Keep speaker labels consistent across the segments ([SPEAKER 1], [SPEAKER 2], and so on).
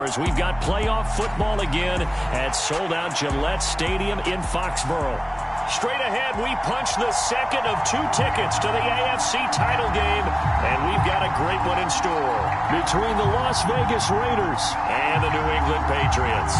[SPEAKER 1] As we've got playoff football again at sold-out Gillette Stadium in Foxborough. Straight ahead, we punch the second of 2 tickets to the AFC title game, and we've got a great one in store between the Las Vegas Raiders and the New England Patriots.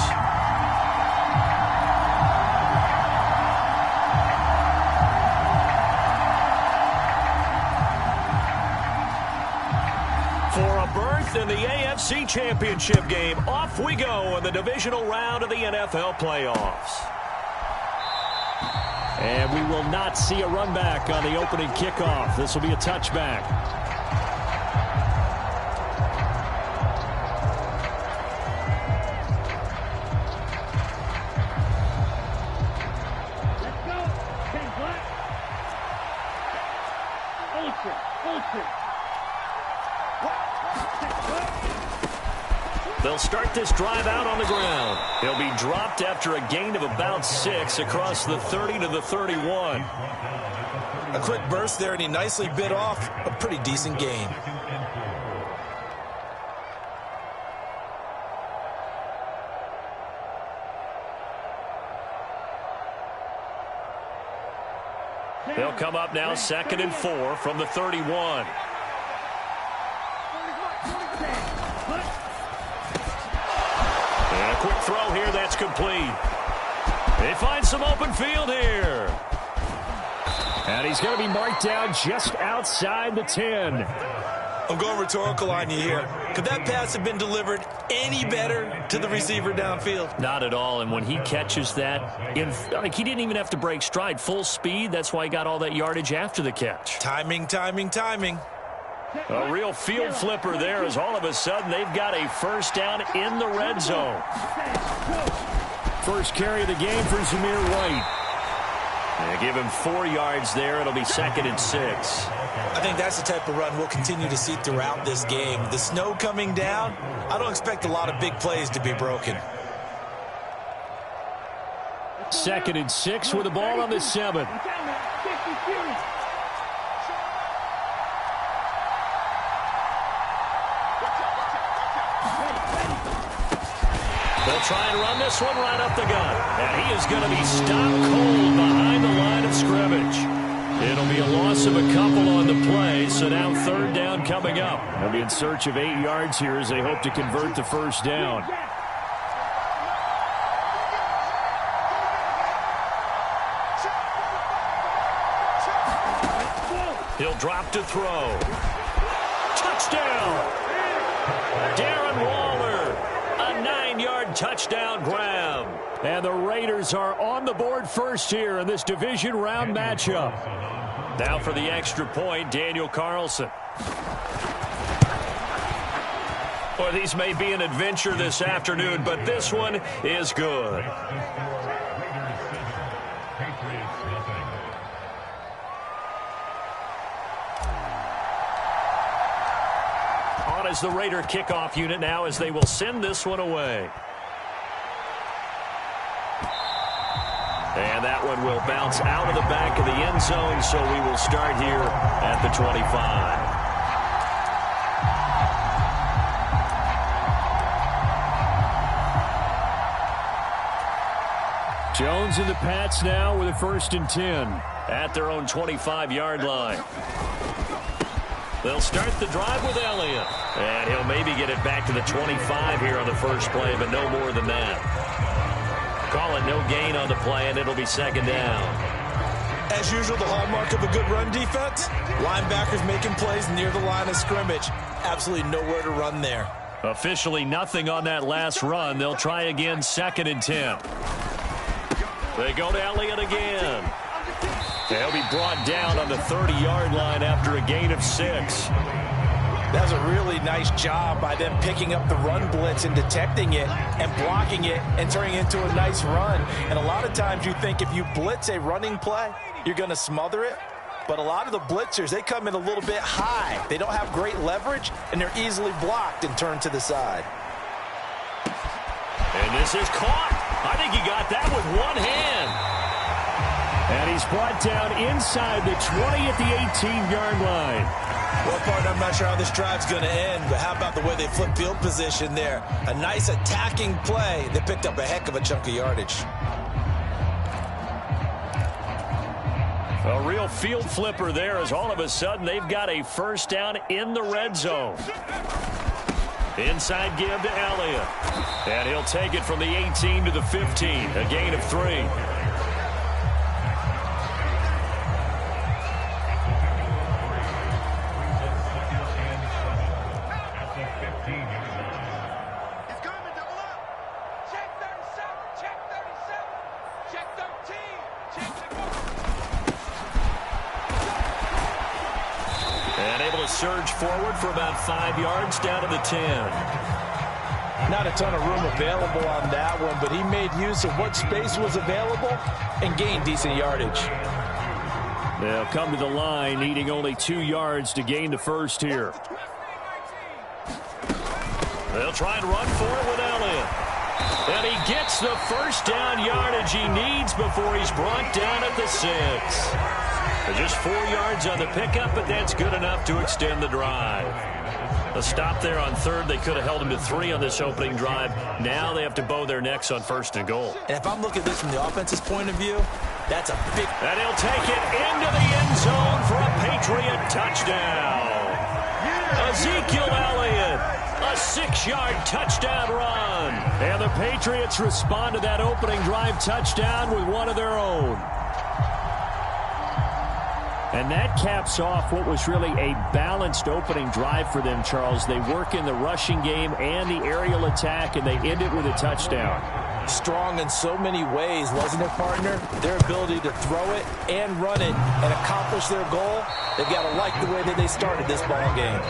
[SPEAKER 1] For a berth in the AFC Championship game, off we go in the divisional round of the NFL playoffs. And we will not see a run back on the opening kickoff. This will be a touchback.
[SPEAKER 2] Let's go. Ken Black. Olsen.
[SPEAKER 1] They'll start this drive out on the ground. He'll be dropped after a gain of about 6 across the 30 to the 31.
[SPEAKER 3] A quick burst there, and he nicely bit off a pretty decent gain.
[SPEAKER 1] They'll come up now 2nd and 4 from the 31. And a quick throw here that's complete. They find some open field here. And he's going to be marked down just outside the 10.
[SPEAKER 3] I'm going rhetorical on you here. Could that pass have been delivered any better to the receiver downfield?
[SPEAKER 1] Not at all, and when he catches that, he didn't even have to break stride. Full speed, that's why he got all that yardage after the catch.
[SPEAKER 3] Timing.
[SPEAKER 1] A real field flipper there as all of a sudden they've got a first down in the red zone. First carry of the game for Zamir White. They give him 4 yards there. It'll be 2nd and 6.
[SPEAKER 3] I think that's the type of run we'll continue to see throughout this game. The snow coming down, I don't expect a lot of big plays to be broken.
[SPEAKER 1] 2nd and 6 with the ball on the 7. They'll try and run this one right up the gut. And he is going to be stopped cold behind the line of scrimmage. It'll be a loss of a couple on the play, so now 3rd down coming up. They'll be in search of 8 yards here as they hope to convert the first down. He'll drop to throw. Touchdown! Darren Waller. A 9-yard touchdown grab. And the Raiders are on the board first here in this division round matchup. Now for the extra point, Daniel Carlson. Boy, these may be an adventure this afternoon, but this one is good. On is the Raider kickoff unit now as they will send this one away. And that one will bounce out of the back of the end zone, so we will start here at the 25. Jones and the Pats now with a 1st and 10 at their own 25-yard line. They'll start the drive with Elliott. And he'll maybe get it back to the 25 here on the first play, but no more than that. Call it no gain on the play, and it'll be 2nd down.
[SPEAKER 3] As usual, the hallmark of a good run defense, linebackers making plays near the line of scrimmage. Absolutely nowhere to run there.
[SPEAKER 1] Officially nothing on that last run. They'll try again, 2nd and 10. They go to Elliott again. They'll be brought down on the 30-yard line after a gain of 6.
[SPEAKER 3] That was a really nice job by them picking up the run blitz and detecting it and blocking it and turning it into a nice run. And a lot of times you think if you blitz a running play, you're going to smother it. But a lot of the blitzers, they come in a little bit high. They don't have great leverage, and they're easily blocked and turned to the side.
[SPEAKER 1] And this is caught. I think he got that with one hand. And he's brought down inside the 20 at the 18-yard line.
[SPEAKER 3] Well, partner, I'm not sure how this drive's going to end, but how about the way they flip field position there? A nice attacking play. They picked up a heck of a chunk of yardage.
[SPEAKER 1] A real field flipper there, as all of a sudden they've got a first down in the red zone. Inside give to Elliott. And he'll take it from the 18 to the 15. A gain of 3. Surge forward for about 5 yards down to the 10.
[SPEAKER 3] Not a ton of room available on that one, but he made use of what space was available and gained decent yardage.
[SPEAKER 1] They'll come to the line, needing only 2 yards to gain the first here. They'll try and run for it with Elliott. And he gets the first down yardage he needs before he's brought down at the 6. Just 4 yards on the pickup, but that's good enough to extend the drive. A stop there on third. They could have held him to 3 on this opening drive. Now they have to bow their necks on first and goal.
[SPEAKER 3] And if I'm looking at this from the offense's point of view, that's a big...
[SPEAKER 1] And he'll take it into the end zone for a Patriot touchdown. Ezekiel Elliott, a 6-yard touchdown run. And the Patriots respond to that opening drive touchdown with one of their own. And that caps off what was really a balanced opening drive for them, Charles. They work in the rushing game and the aerial attack, and they end it with a touchdown.
[SPEAKER 3] Strong in so many ways, wasn't it, partner? Their ability to throw it and run it and accomplish their goal, they've got to like the way that they started this ball game.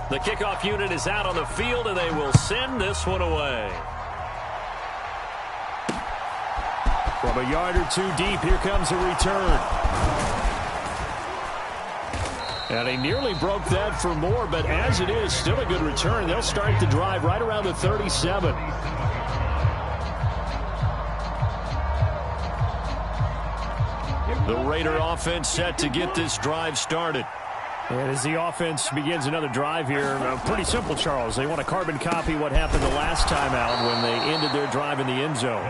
[SPEAKER 1] The kickoff unit is out on the field, and they will send this one away. From a yard or 2 deep, here comes a return. And he nearly broke that for more, but as it is, still a good return. They'll start the drive right around the 37. The Raider offense set to get this drive started. And as the offense begins another drive here, pretty simple, Charles. They want to carbon copy what happened the last time out when they ended their drive in the end zone.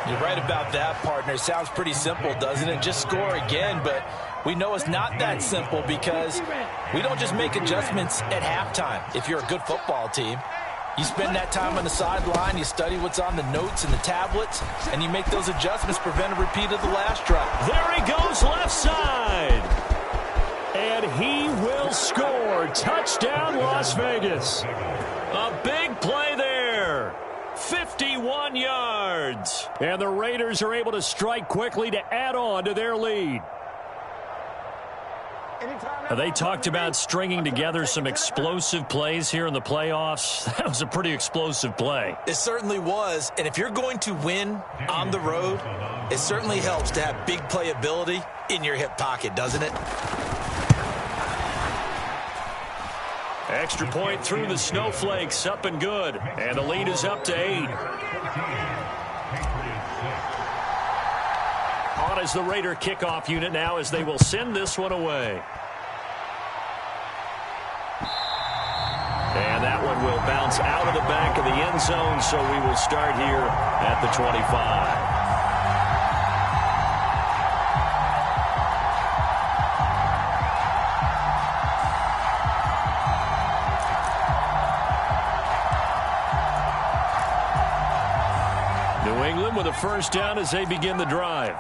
[SPEAKER 3] You're right about that, partner. Sounds pretty simple, doesn't it? Just score again, but we know it's not that simple because we don't just make adjustments at halftime if you're a good football team. You spend that time on the sideline, you study what's on the notes and the tablets, and you make those adjustments, prevent a repeat of the last drive.
[SPEAKER 1] There he goes, left side. And he will score. Touchdown, Las Vegas. A big play there. 51 yards. And the Raiders are able to strike quickly to add on to their lead. They talked about stringing together some explosive plays here in the playoffs. That was a pretty explosive play.
[SPEAKER 3] It certainly was. And if you're going to win on the road, it certainly helps to have big playability in your hip pocket, doesn't it?
[SPEAKER 1] Extra point through the snowflakes, up and good. And the lead is up to 8. On is the Raider kickoff unit now as they will send this one away. And that one will bounce out of the back of the end zone, so we will start here at the 25. New England with a first down as they begin the drive.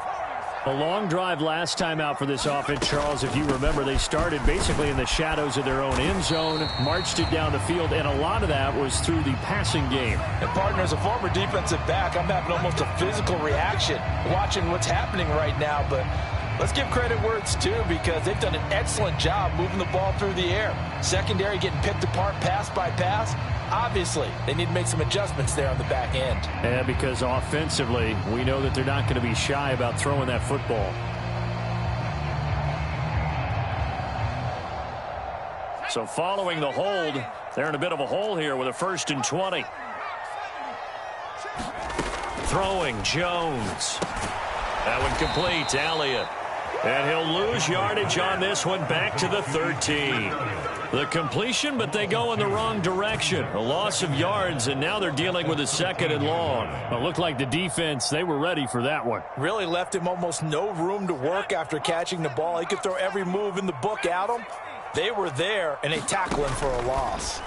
[SPEAKER 1] A long drive last time out for this offense, Charles. If you remember, they started basically in the shadows of their own end zone, marched it down the field, and a lot of that was through the passing game.
[SPEAKER 3] And, partner, as a former defensive back, I'm having almost a physical reaction watching what's happening right now. But Let's give credit where it's due because they've done an excellent job moving the ball through the air. Secondary getting picked apart pass by pass. Obviously, they need to make some adjustments there on the back end.
[SPEAKER 1] Yeah, because offensively, we know that they're not going to be shy about throwing that football. So following the hold, they're in a bit of a hole here with a 1st and 20. Throwing Jones. That one complete. Elliott. And he'll lose yardage on this one back to the 13. The completion, but they go in the wrong direction. A loss of yards, and now they're dealing with a 2nd and long. It looked like the defense, they were ready for that one.
[SPEAKER 3] Really left him almost no room to work after catching the ball. He could throw every move in the book at him. They were there, and they tackle him for a loss.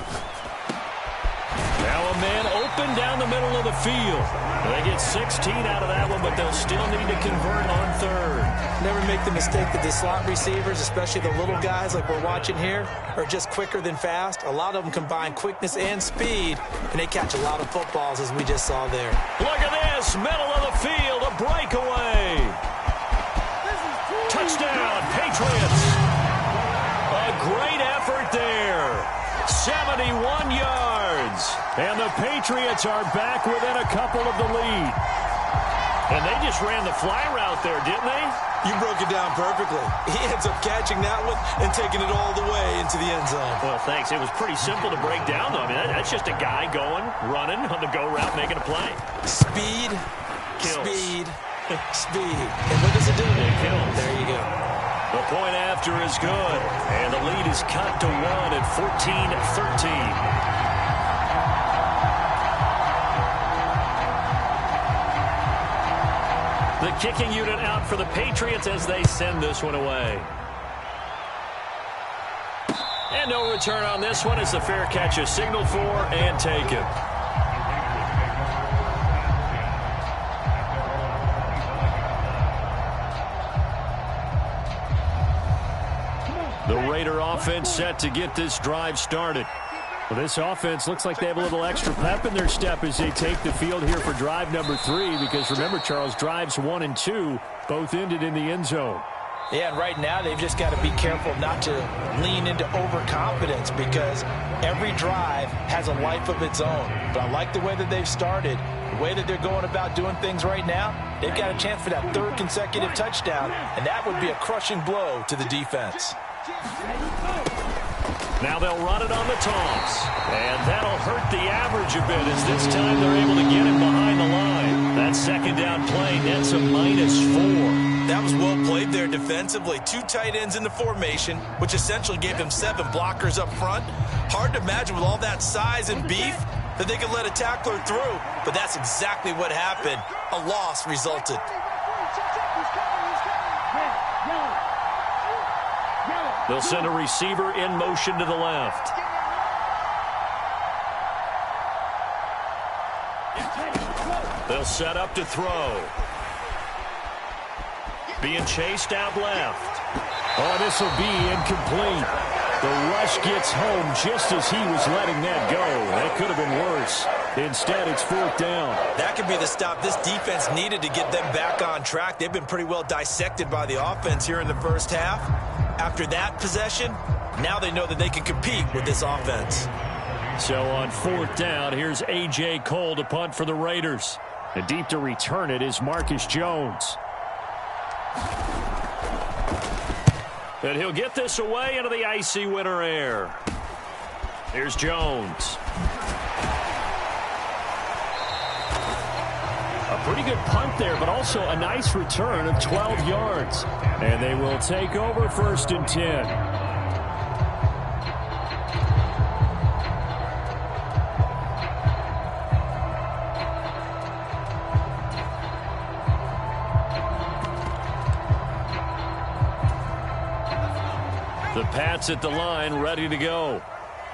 [SPEAKER 1] Now a man open down the middle of the field. They get 16 out of that one, but they'll still need to convert on 3rd.
[SPEAKER 3] Never make the mistake that the slot receivers, especially the little guys like we're watching here, are just quicker than fast. A lot of them combine quickness and speed, and they catch a lot of footballs, as we just saw there.
[SPEAKER 1] Look at this, middle of the field, a breakaway. Touchdown, Patriots. A great effort there. 71 yards. And the Patriots are back within a couple of the lead. And they just ran the fly route there, didn't they?
[SPEAKER 3] You broke it down perfectly. He ends up catching that one and taking it all the way into the end zone.
[SPEAKER 1] Well, thanks. It was pretty simple to break down, though. I mean, that's just a guy going, running on the go route, making a play.
[SPEAKER 3] Speed,
[SPEAKER 1] kills.
[SPEAKER 3] Speed, speed. And what does it do?
[SPEAKER 1] It kills.
[SPEAKER 3] There you go.
[SPEAKER 1] The point after is good. And the lead is cut to 1 at 14-13. The kicking unit out for the Patriots as they send this one away. And no return on this one as the fair catch is signaled for and taken. The Raider offense set to get this drive started. Well, this offense looks like they have a little extra pep in their step as they take the field here for drive number 3. Because remember, Charles, drives 1 and 2 both ended in the end zone.
[SPEAKER 3] Yeah, and right now they've just got to be careful not to lean into overconfidence because every drive has a life of its own. But I like the way that they've started, the way that they're going about doing things right now. They've got a chance for that 3rd consecutive touchdown, and that would be a crushing blow to the defense.
[SPEAKER 1] Now they'll run it on the toss. And that'll hurt the average a bit as this time they're able to get him behind the line. That 2nd down play nets a -4.
[SPEAKER 3] That was well played there defensively. 2 tight ends in the formation, which essentially gave them 7 blockers up front. Hard to imagine with all that size and beef that they could let a tackler through. But that's exactly what happened. A loss resulted.
[SPEAKER 1] They'll send a receiver in motion to the left. They'll set up to throw. Being chased out left. Oh, this will be incomplete. The rush gets home just as he was letting that go. That could have been worse. Instead, it's 4th down.
[SPEAKER 3] That could be the stop this defense needed to get them back on track. They've been pretty well dissected by the offense here in the first half. After that possession, now they know that they can compete with this offense.
[SPEAKER 1] So on 4th down, here's A.J. Cole to punt for the Raiders. And deep to return it is Marcus Jones. And he'll get this away into the icy winter air. Here's Jones. A pretty good punt there, but also a nice return of 12 yards. And they will take over 1st and 10. The Pats at the line, ready to go.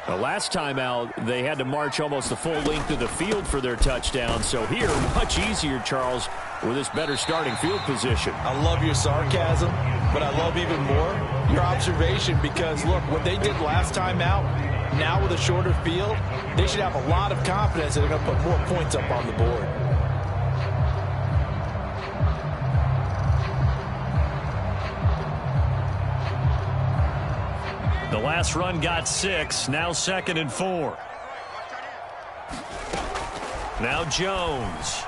[SPEAKER 1] The last time out, they had to march almost the full length of the field for their touchdown. So here, much easier, Charles, with this better starting field position.
[SPEAKER 3] I love your sarcasm, but I love even more your observation because, look, what they did last time out, now with a shorter field, they should have a lot of confidence that they're going to put more points up on the board.
[SPEAKER 1] last run got 6. Now 2nd and 4. Now Jones.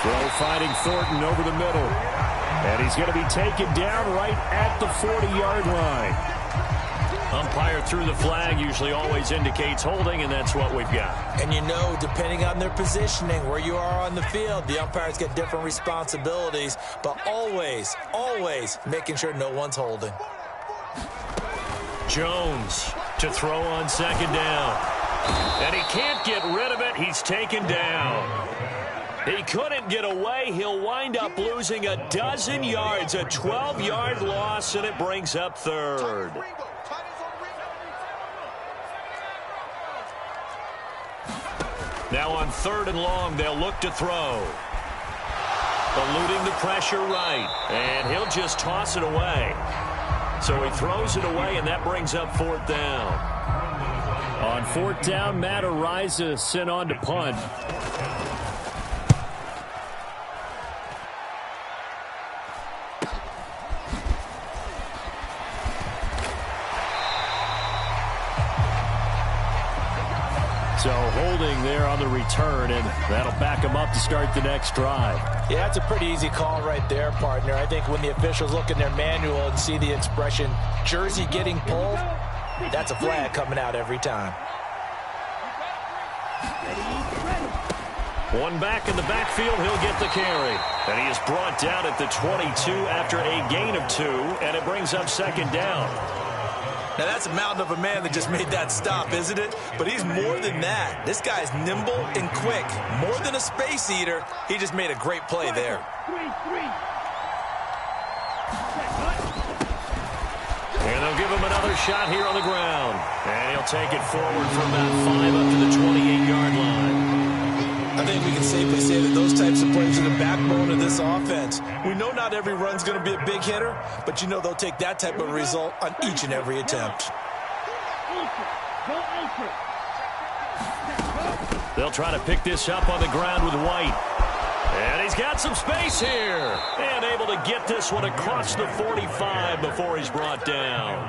[SPEAKER 1] Throw finding Thornton over the middle. And he's going to be taken down right at the 40-yard line. Umpire threw the flag, usually always indicates holding, and that's what we've got.
[SPEAKER 3] And you know, depending on their positioning, where you are on the field, the umpires get different responsibilities, but always, always making sure no one's holding.
[SPEAKER 1] Jones to throw on 2nd down. And he can't get rid of it. He's taken down. He couldn't get away. He'll wind up losing 12 yards, a 12-yard loss, and it brings up 3rd. Now on 3rd and long, they'll look to throw. Eluding the pressure right. And he'll just toss it away. So he throws it away, and that brings up 4th down. On 4th down, Matt Araiza sent on to punt. So holding there on the return, and that'll back him up to start the next drive.
[SPEAKER 3] Yeah, that's a pretty easy call right there, partner. I think when the officials look in their manual and see the expression, jersey getting pulled, that's a flag coming out every time.
[SPEAKER 1] One back in the backfield, he'll get the carry. And he is brought down at the 22 after a gain of 2, and it brings up 2nd down.
[SPEAKER 3] Now, that's a mountain of a man that just made that stop, isn't it? But he's more than that. This guy's nimble and quick. More than a space eater, he just made a great play there.
[SPEAKER 1] And they'll give him another shot here on the ground. And he'll take it forward from that 5 up to the 28-yard line.
[SPEAKER 3] I think we can safely say that those types of plays are the backbone of this offense. We know not every run's going to be a big hitter, but you know they'll take that type of result on each and every attempt.
[SPEAKER 1] They'll try to pick this up on the ground with White. And he's got some space here. And able to get this one across the 45 before he's brought down.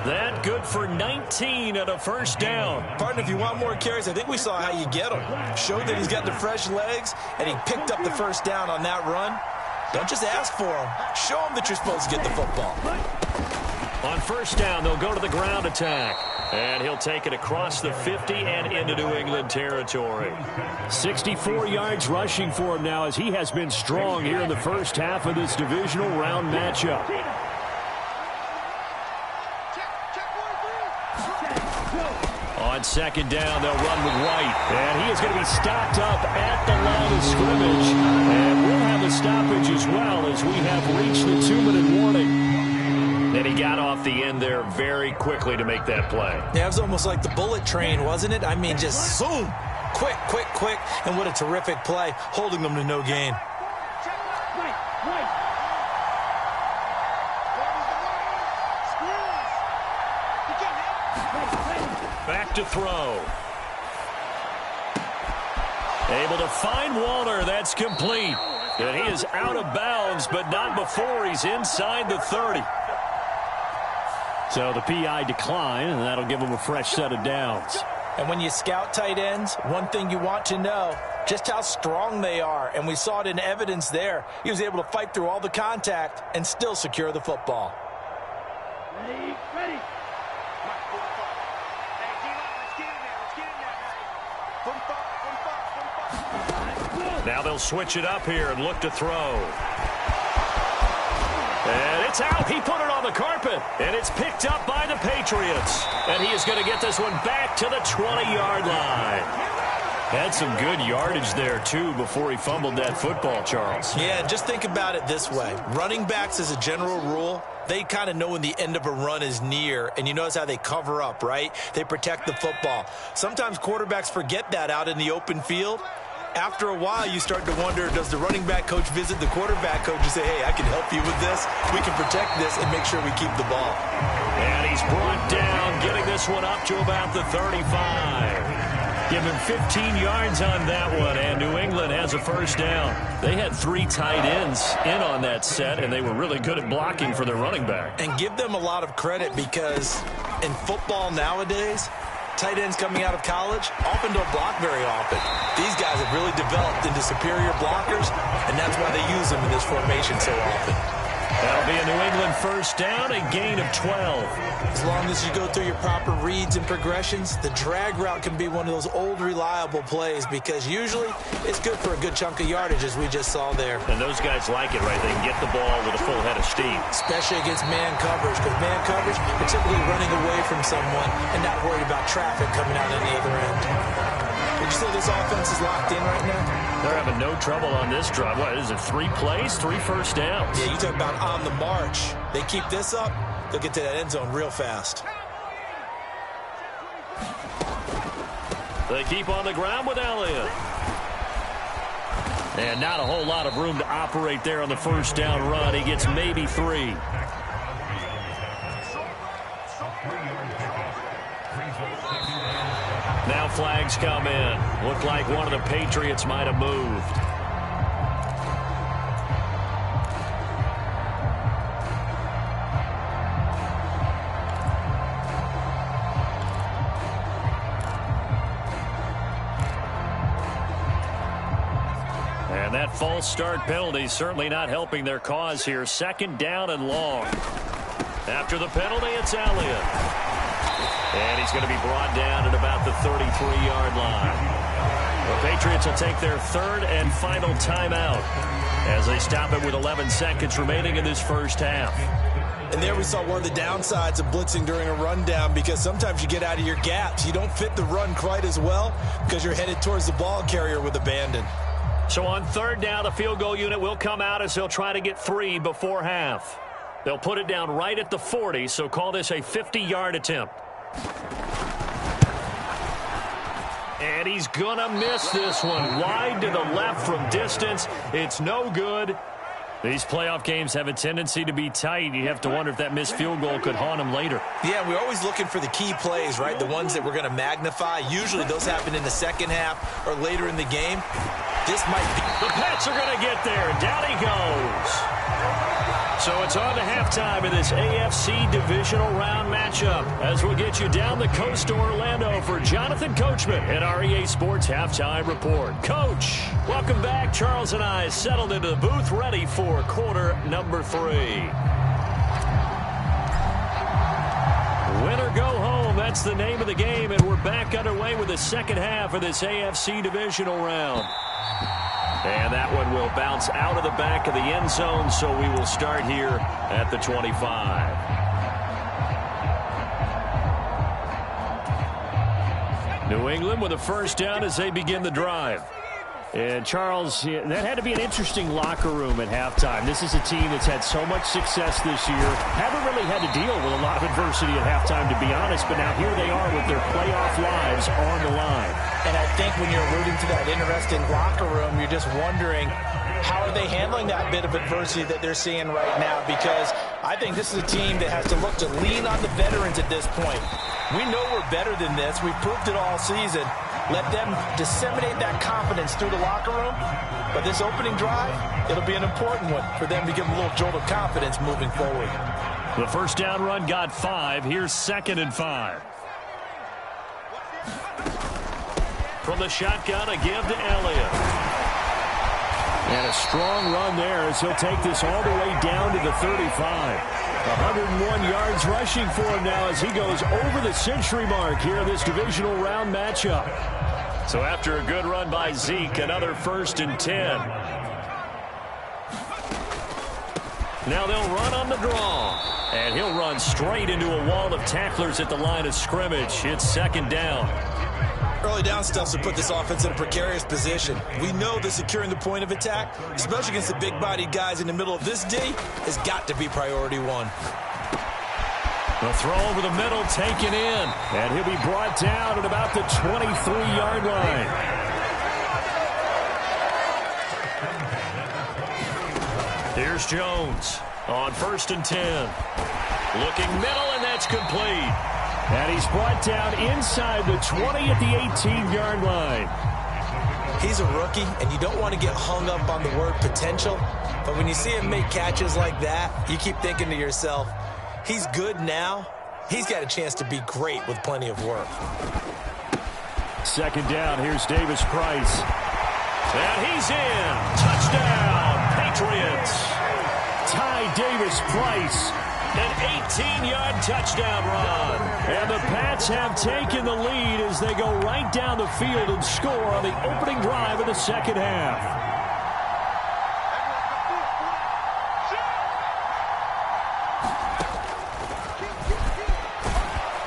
[SPEAKER 1] That good for 19 at a 1st down.
[SPEAKER 3] Partner, if you want more carries, I think we saw how you get him. Showed that he's got the fresh legs, and he picked up the 1st down on that run. Don't just ask for him. Show him that you're supposed to get the football.
[SPEAKER 1] On 1st down, they'll go to the ground attack. And he'll take it across the 50 and into New England territory. 64 yards rushing for him now, as he has been strong here in the first half of this divisional round matchup. On 2nd down, they'll run with White. And he is going to be stopped up at the line of scrimmage. And we'll have a stoppage as well, as we have reached the 2-minute warning. And he got off the end there very quickly to make that play.
[SPEAKER 3] Yeah, it was almost like the bullet train, wasn't it? I mean, just zoom. Quick, quick, quick. And what a terrific play, holding them to no gain.
[SPEAKER 1] Back to throw. Able to find Walter. That's complete. And he is out of bounds, but not before he's inside the 30. So the PI decline, and that'll give him a fresh set of downs.
[SPEAKER 3] And when you scout tight ends, one thing you want to know, just how strong they are. And we saw it in evidence there. He was able to fight through all the contact and still secure the football.
[SPEAKER 2] Ready.
[SPEAKER 1] Now they'll switch it up here and look to throw. And it's out. He put it on the carpet. And it's picked up by the Patriots. And he is going to get this one back to the 20-yard line. Had some good yardage there, too, before he fumbled that football, Charles.
[SPEAKER 3] Yeah, just think about it this way. Running backs, as a general rule, they kind of know when the end of a run is near. And you notice how they cover up, right? They protect the football. Sometimes quarterbacks forget that out in the open field. After a while, you start to wonder, does the running back coach visit the quarterback coach and say, hey, I can help you with this. We can protect this and make sure we keep the ball.
[SPEAKER 1] And he's brought down, getting this one up to about the 35. Give him 15 yards on that one, and New England has has a first down. They had 3 tight ends in on that set, and they were really good at blocking for their running back.
[SPEAKER 3] And give them a lot of credit because in football nowadays, tight ends coming out of college often don't block very often. These guys have really developed into superior blockers, and that's why they use them in this formation so often.
[SPEAKER 1] That'll be a New England first down, a gain of 12.
[SPEAKER 3] As long as you go through your proper reads and progressions, the drag route can be one of those old reliable plays because usually it's good for a good chunk of yardage as we just saw there.
[SPEAKER 1] And those guys like it, right? They can get the ball with a full head of steam.
[SPEAKER 3] Especially against man coverage, because man coverage, you're typically running away from someone and not worried about traffic coming out on the other end. Would you say this offense is locked in right now?
[SPEAKER 1] They're having no trouble on this drive. What is it, 3 plays, 3 first downs?
[SPEAKER 3] Yeah, you talk about on the march. They keep this up, they'll get to that end zone real fast.
[SPEAKER 1] They keep on the ground with Elliott. And not a whole lot of room to operate there on the first down run. He gets maybe 3. Now flags come in. Looked like one of the Patriots might have moved. And that false start penalty certainly not helping their cause here. 2nd down and long. After the penalty, it's Elliott. And he's going to be brought down at about the 33-yard line. The Patriots will take their 3rd and final timeout as they stop it with 11 seconds remaining in this first half.
[SPEAKER 3] And there we saw one of the downsides of blitzing during a rundown because sometimes you get out of your gaps. You don't fit the run quite as well because you're headed towards the ball carrier with abandon.
[SPEAKER 1] So on 3rd down, the field goal unit will come out as they'll try to get 3 before half. They'll put it down right at the 40, so call this a 50-yard attempt. And he's going to miss this one. Wide to the left from distance. It's no good. These playoff games have a tendency to be tight. You have to wonder if that missed field goal could haunt him later.
[SPEAKER 3] Yeah, we're always looking for the key plays, right? The ones that we're going to magnify. Usually those happen in the second half or later in the game. This might be.
[SPEAKER 1] The Pats are going to get there. Down he goes. So it's on to halftime in this AFC divisional round matchup as we'll get you down the coast to Orlando for Jonathan Coachman and our EA Sports Halftime Report. Coach, welcome back. Charles and I settled into the booth ready for quarter number 3. Win or go home, that's the name of the game, and we're back underway with the second half of this AFC divisional round. And that one will bounce out of the back of the end zone, so we will start here at the 25. New England with a first down as they begin the drive. And, Charles, that had to be an interesting locker room at halftime. This is a team that's had so much success this year. Haven't really had to deal with a lot of adversity at halftime, to be honest. But now here they are with their playoff lives on the line.
[SPEAKER 3] And I think when you're alluding to that interesting locker room, you're just wondering, how are they handling that bit of adversity that they're seeing right now? Because I think this is a team that has to look to lean on the veterans at this point. We know we're better than this. We've proved it all season. Let them disseminate that confidence through the locker room. But this opening drive, it'll be an important one for them to give them a little jolt of confidence moving forward.
[SPEAKER 1] The first down run got 5. Here's 2nd and 5. From the shotgun, a give to Elliott. And a strong run there as he'll take this all the way down to the 35. 101 yards rushing for him now as he goes over the century mark here in this divisional round matchup. So after a good run by Zeke, another 1st and 10. Now they'll run on the draw. And he'll run straight into a wall of tacklers at the line of scrimmage. It's 2nd down.
[SPEAKER 3] Early down stuffs will put this offense in a precarious position. We know that securing the point of attack, especially against the big-bodied guys in the middle of this D, has got to be priority 1.
[SPEAKER 1] The throw over the middle taken in. And he'll be brought down at about the 23-yard line. Here's Jones on 1st and 10. Looking middle, and that's complete. And he's brought down inside the 20 at the 18-yard line.
[SPEAKER 3] He's a rookie, and you don't want to get hung up on the word potential. But when you see him make catches like that, you keep thinking to yourself, he's good now. He's got a chance to be great with plenty of work.
[SPEAKER 1] Second down, here's Davis Price. And he's in. Touchdown, Patriots. Ty Davis Price. An 18-yard touchdown run. And the Pats have taken the lead as they go right down the field and score on the opening drive of the second half.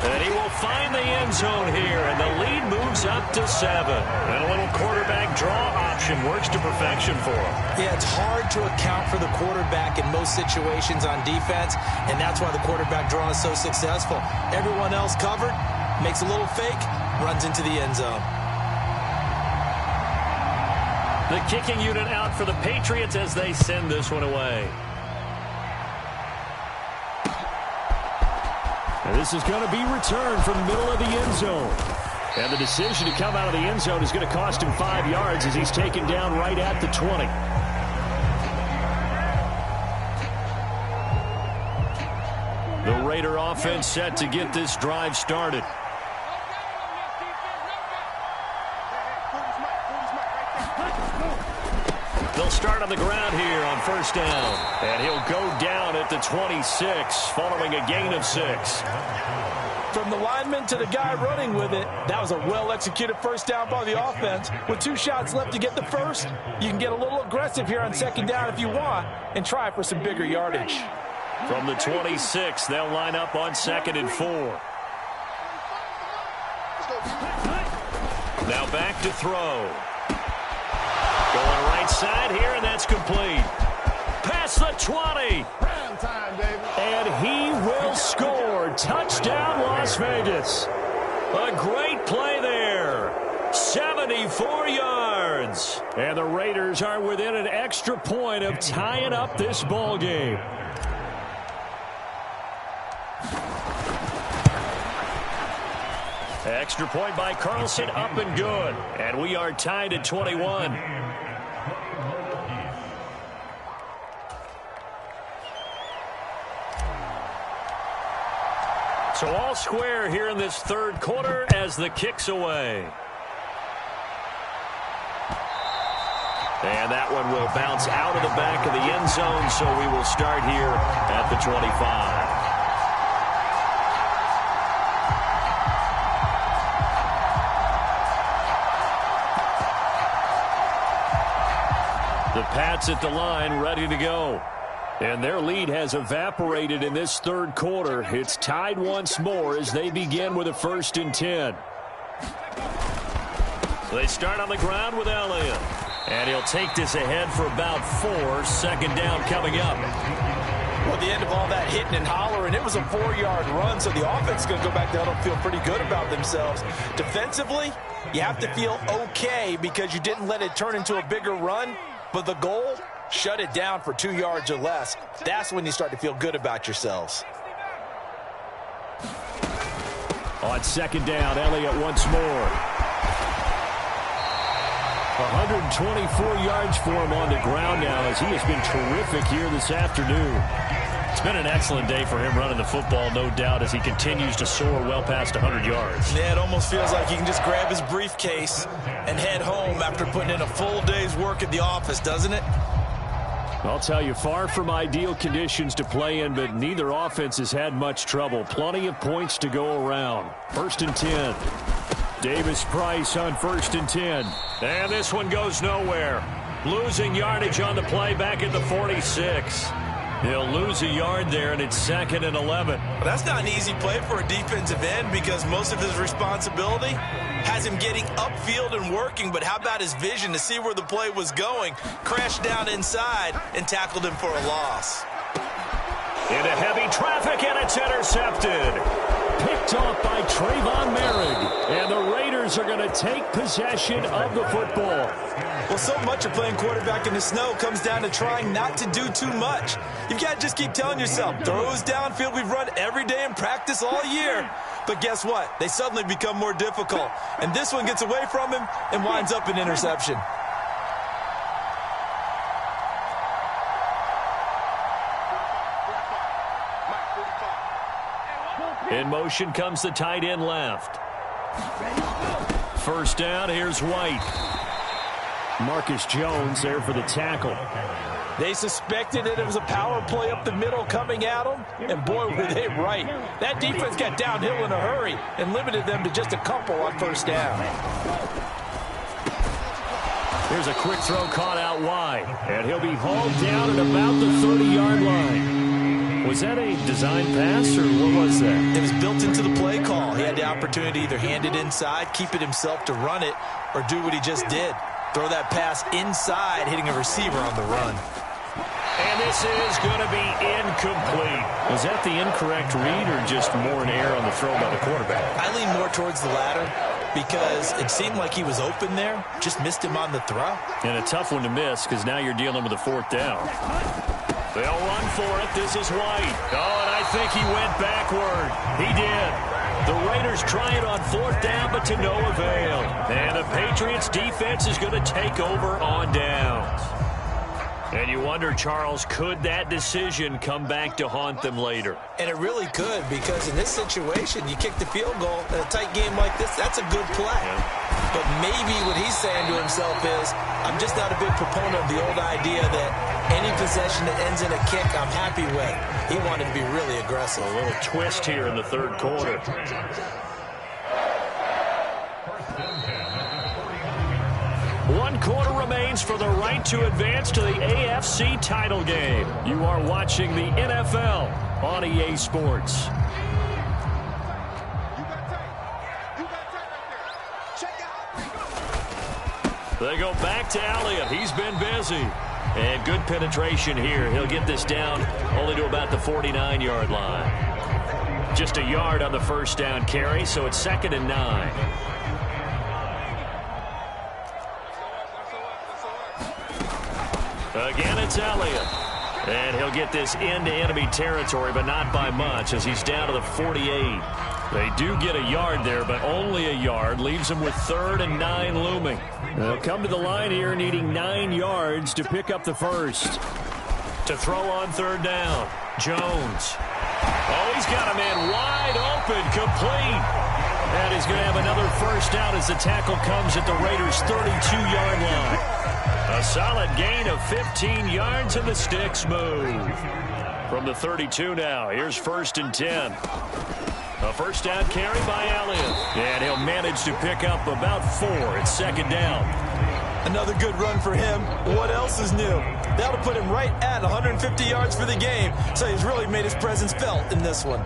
[SPEAKER 1] And he will find the end zone here, and the lead moves up to 7. And a little quarterback draw option works to perfection for him.
[SPEAKER 3] Yeah, it's hard to account for the quarterback in most situations on defense, and that's why the quarterback draw is so successful. Everyone else covered, makes a little fake, runs into the end zone.
[SPEAKER 1] The kicking unit out for the Patriots as they send this one away. And this is going to be returned from the middle of the end zone. And the decision to come out of the end zone is going to cost him 5 yards as he's taken down right at the 20. The Raider offense set to get this drive started. They'll start on the ground here on first down. And he'll go down at the 26 following a gain of 6.
[SPEAKER 3] From the lineman to the guy running with it, that was a well-executed first down by the offense. With 2 shots left to get the first, you can get a little aggressive here on second down if you want and try for some bigger yardage.
[SPEAKER 1] From the 26, they'll line up on 2nd and 4. Now back to throw. Going right side here, and that's complete. Past the 20. And he will score. Touchdown, Las Vegas. A great play there. 74 yards. And the Raiders are within an extra point of tying up this ball game. Extra point by Carlson, up and good. And we are tied at 21. So all square here in this third quarter as the kick's away. And that one will bounce out of the back of the end zone, so we will start here at the 25. The Pats at the line, ready to go. And their lead has evaporated in this third quarter. It's tied once more as they begin with a 1st and 10. So they start on the ground with Elliott. And he'll take this ahead for about 4. Second down coming up.
[SPEAKER 3] Well, at the end of all that hitting and hollering, it was a 4-yard run, so the offense is going to go back down and feel pretty good about themselves. Defensively, you have to feel okay because you didn't let it turn into a bigger run, but the goal, shut it down for 2 yards or less. That's when you start to feel good about yourselves.
[SPEAKER 1] On second down, Elliott once more. 124 yards for him on the ground now as he has been terrific here this afternoon. It's been an excellent day for him running the football, no doubt, as he continues to soar well past 100 yards.
[SPEAKER 3] Yeah, it almost feels like he can just grab his briefcase and head home after putting in a full day's work at the office, doesn't it?
[SPEAKER 1] I'll tell you, far from ideal conditions to play in, but neither offense has had much trouble. Plenty of points to go around. 1st and 10. Davis Price on 1st and 10. And this one goes nowhere. Losing yardage on the play back at the 46. He'll lose a yard there, and it's 2nd and 11.
[SPEAKER 3] Well, that's not an easy play for a defensive end because most of his responsibility has him getting upfield and working, but how about his vision to see where the play was going? Crashed down inside and tackled him for a loss.
[SPEAKER 1] Into heavy traffic, and it's intercepted. Picked off by Trayvon Merrick. And the Raiders Raiders are going to take possession of the football.
[SPEAKER 3] Well, so much of playing quarterback in the snow comes down to trying not to do too much. You've got to just keep telling yourself, throws downfield we've run every day in practice all year. But guess what? They suddenly become more difficult. And this one gets away from him and winds up an interception.
[SPEAKER 1] In motion comes the tight end left. First down, here's White. Marcus Jones there for the tackle.
[SPEAKER 3] They suspected that it was a power play up the middle coming at them, and boy, were they right. That defense got downhill in a hurry and limited them to just a couple on first down.
[SPEAKER 1] Here's a quick throw caught out wide, and he'll be hauled down at about the 30-yard line. Was that a design pass, or what was that?
[SPEAKER 3] It was built into the play call. He had the opportunity to either hand it inside, keep it himself to run it, or do what he just did. Throw that pass inside, hitting a receiver on the run.
[SPEAKER 1] And this is going to be incomplete. Was that the incorrect read or just more an error on the throw by the quarterback?
[SPEAKER 3] I lean more towards the latter because it seemed like he was open there, just missed him on the throw.
[SPEAKER 1] And a tough one to miss because now you're dealing with a fourth down. They'll run for it. This is White. Oh, and I think he went backward. He did. The Raiders try it on fourth down, but to no avail. And the Patriots defense is going to take over on downs. And you wonder, Charles, could that decision come back to haunt them later?
[SPEAKER 3] And it really could, because in this situation, you kick the field goal in a tight game like this, that's a good play.
[SPEAKER 1] Yeah.
[SPEAKER 3] But maybe what he's saying to himself is, I'm just not a big proponent of the old idea that any possession that ends in a kick I'm happy with. He wanted to be really aggressive.
[SPEAKER 1] A little twist here in the third quarter. One quarter remains for the right to advance to the AFC title game. You are watching the NFL on EA Sports. They go back to Elliott. He's been busy. And good penetration here. He'll get this down only to about the 49-yard line. Just a yard on the first down carry, so it's 2nd and 9. Again, it's Elliott. And he'll get this into enemy territory, but not by much as he's down to the 48. They do get a yard there, but only a yard. Leaves them with 3rd and 9 looming. They'll come to the line here needing 9 yards to pick up the first. To throw on 3rd down, Jones. Oh, he's got a man wide open, complete. And he's going to have another first down as the tackle comes at the Raiders' 32-yard line. A solid gain of 15 yards, and the sticks move. From the 32 now, here's 1st and 10. A first down carry by Elliott. And he'll manage to pick up about 4 at 2nd down.
[SPEAKER 3] Another good run for him. What else is new? That'll put him right at 150 yards for the game. So he's really made his presence felt in this one.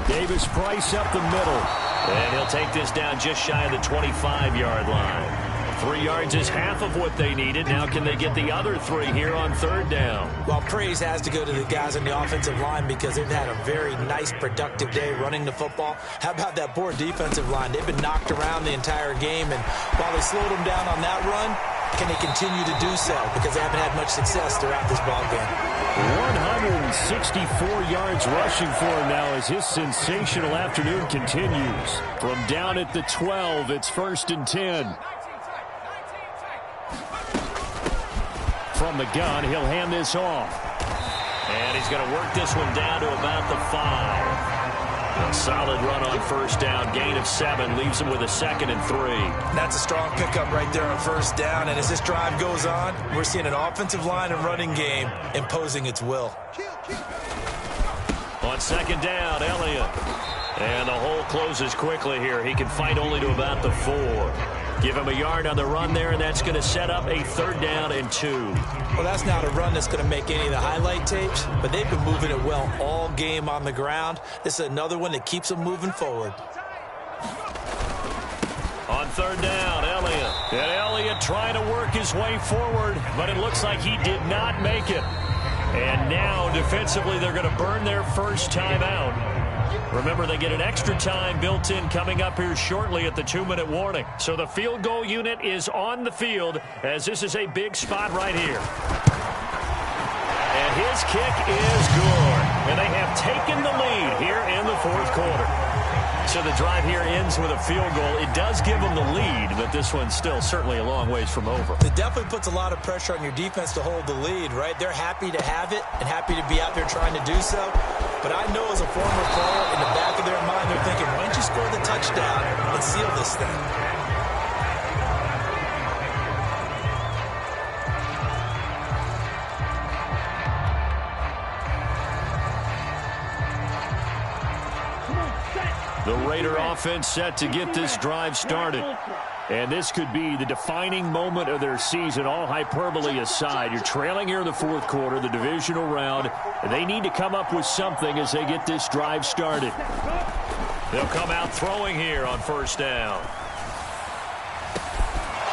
[SPEAKER 1] Davis Price up the middle. And he'll take this down just shy of the 25-yard line. 3 yards is half of what they needed. Now can they get the other 3 here on 3rd down?
[SPEAKER 3] Well, praise has to go to the guys on the offensive line because they've had a very nice, productive day running the football. How about that poor defensive line? They've been knocked around the entire game, and while they slowed them down on that run, can they continue to do so? Because they haven't had much success throughout this ball game.
[SPEAKER 1] 164 yards rushing for him now as his sensational afternoon continues. From down at the 12, it's 1st and 10. From the gun, he'll hand this off. And he's going to work this one down to about the 5. A solid run on first down. Gain of 7 leaves him with a 2nd and 3.
[SPEAKER 3] That's a strong pickup right there on first down. And as this drive goes on, we're seeing an offensive line and running game imposing its will.
[SPEAKER 1] On 2nd down, Elliott. And the hole closes quickly here. He can fight only to about the 4. Give him a yard on the run there, and that's going to set up a 3rd down and 2.
[SPEAKER 3] Well, that's not a run that's going to make any of the highlight tapes, but they've been moving it well all game on the ground. This is another one that keeps them moving forward.
[SPEAKER 1] On third down, Elliott. And Elliott trying to work his way forward, but it looks like he did not make it. And now, defensively, they're going to burn their first time out. Remember, they get an extra time built in coming up here shortly at the 2-minute warning. So the field goal unit is on the field as this is a big spot right here. And his kick is good. And they have taken the lead here in the fourth quarter. So the drive here ends with a field goal. It does give them the lead, but this one's still certainly a long ways from over.
[SPEAKER 3] It definitely puts a lot of pressure on your defense to hold the lead, right? They're happy to have it and happy to be out there trying to do so. But I know as a former player, in the back of their mind, they're thinking, why don't you score the touchdown and seal this thing?
[SPEAKER 1] The Raider offense set to get this drive started. And this could be the defining moment of their season, all hyperbole aside. You're trailing here in the fourth quarter, the divisional round. And they need to come up with something as they get this drive started. They'll come out throwing here on first down.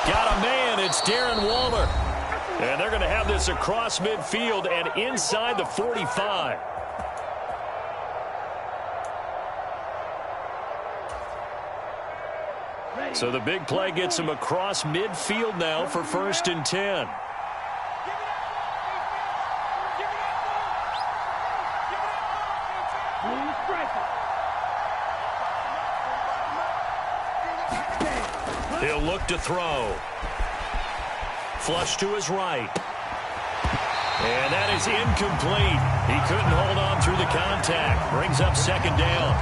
[SPEAKER 1] Got a man, it's Darren Waller. And they're going to have this across midfield and inside the 45. So the big play gets him across midfield now for 1st and 10. He'll look to throw. Flush to his right. And that is incomplete. He couldn't hold on through the contact. Brings up 2nd down.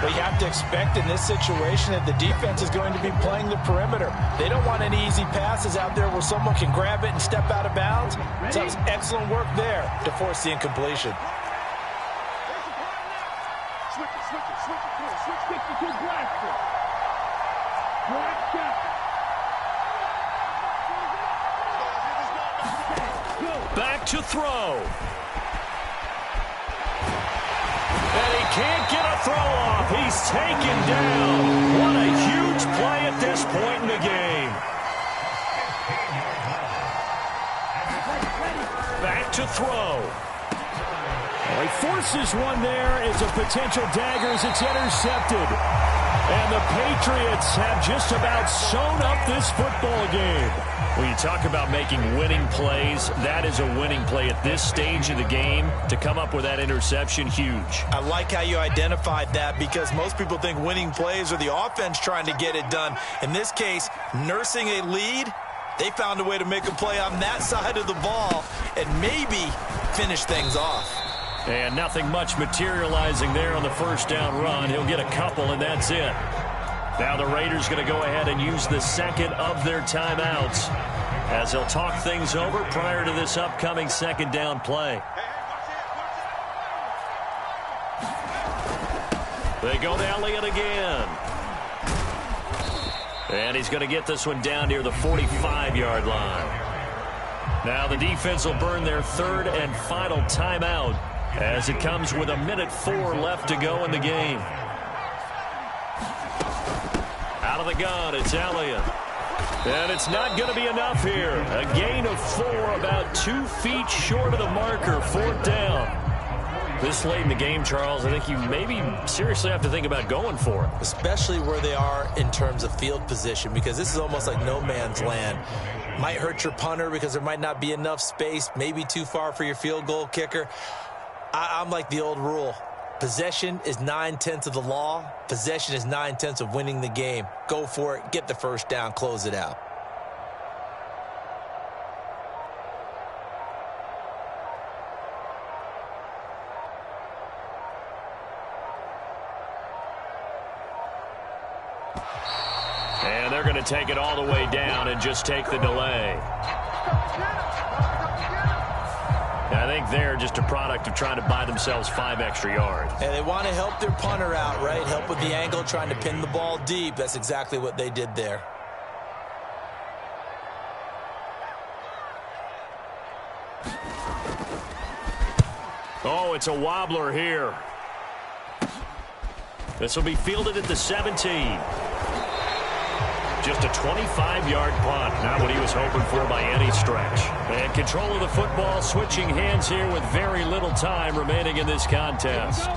[SPEAKER 3] But you have to expect in this situation that the defense is going to be playing the perimeter. They don't want any easy passes out there where someone can grab it and step out of bounds. So it's excellent work there to force the incompletion.
[SPEAKER 1] Back to throw. And he can't get a throw off. He's taken down. What a huge play at this point in the game. Back to throw. Well, he forces one there. It's a potential dagger as it's intercepted. And the Patriots have just about sewn up this football game. When you talk about making winning plays, that is a winning play at this stage of the game. To come up with that interception, huge.
[SPEAKER 3] I like how you identified that because most people think winning plays are the offense trying to get it done. In this case, nursing a lead, they found a way to make a play on that side of the ball and maybe finish things off.
[SPEAKER 1] And nothing much materializing there on the first down run. He'll get a couple, and that's it. Now the Raiders going to go ahead and use the second of their timeouts as they'll talk things over prior to this upcoming 2nd down play. They go to Elliott again. And he's going to get this one down near the 45-yard line. Now the defense will burn their 3rd and final timeout as it comes with 1:04 left to go in the game. Out of the gun, it's Elliott. And it's not going to be enough here. A gain of 4, about 2 feet short of the marker, 4th down. This late in the game, Charles, I think you maybe seriously have to think about going for it.
[SPEAKER 3] Especially where they are in terms of field position, because this is almost like no man's land. Might hurt your punter because there might not be enough space, maybe too far for your field goal kicker. I'm like the old rule. Possession is 9/10 of the law. Possession is 9/10 of winning the game. Go for it. Get the first down. Close it out.
[SPEAKER 1] And they're going to take it all the way down and just take the delay. I think they're just a product of trying to buy themselves 5 extra yards.
[SPEAKER 3] And they want to help their punter out, right? Help with the angle, trying to pin the ball deep. That's exactly what they did there.
[SPEAKER 1] Oh, it's a wobbler here. This will be fielded at the 17. Just a 25-yard punt. Not what he was hoping for by any stretch. And control of the football switching hands here with very little time remaining in this contest.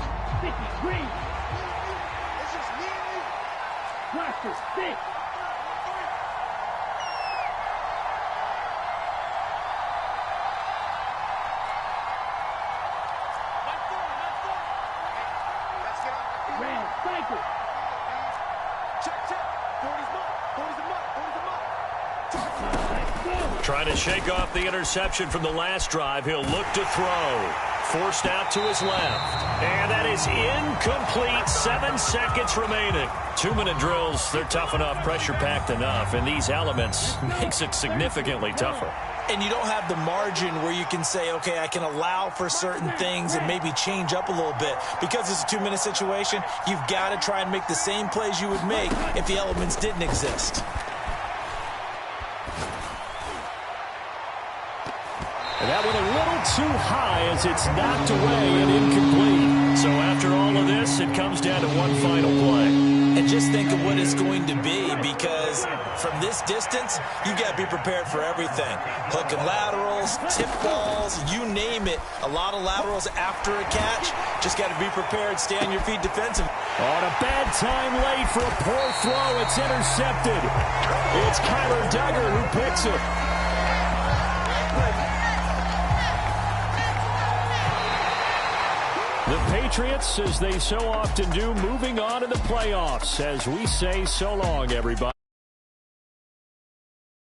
[SPEAKER 1] Trying to shake off the interception from the last drive. He'll look to throw. Forced out to his left. And that is incomplete. 7 seconds remaining. 2-minute drills, they're tough enough, pressure-packed enough. And these elements makes it significantly tougher.
[SPEAKER 3] And you don't have the margin where you can say, okay, I can allow for certain things and maybe change up a little bit. Because it's a 2-minute situation, you've got to try and make the same plays you would make if the elements didn't exist.
[SPEAKER 1] And that went a little too high as it's knocked away and incomplete. So after all of this, it comes down to one final play.
[SPEAKER 3] And just think of what it's going to be, because from this distance, you've got to be prepared for everything. Hook and laterals, tip balls, you name it. A lot of laterals after a catch. Just got to be prepared, stay on your feet defensive.
[SPEAKER 1] On a bad time late for a poor throw. It's intercepted. It's Kyler Dugger who picks it. The Patriots, as they so often do, moving on to the playoffs as we say so long, everybody.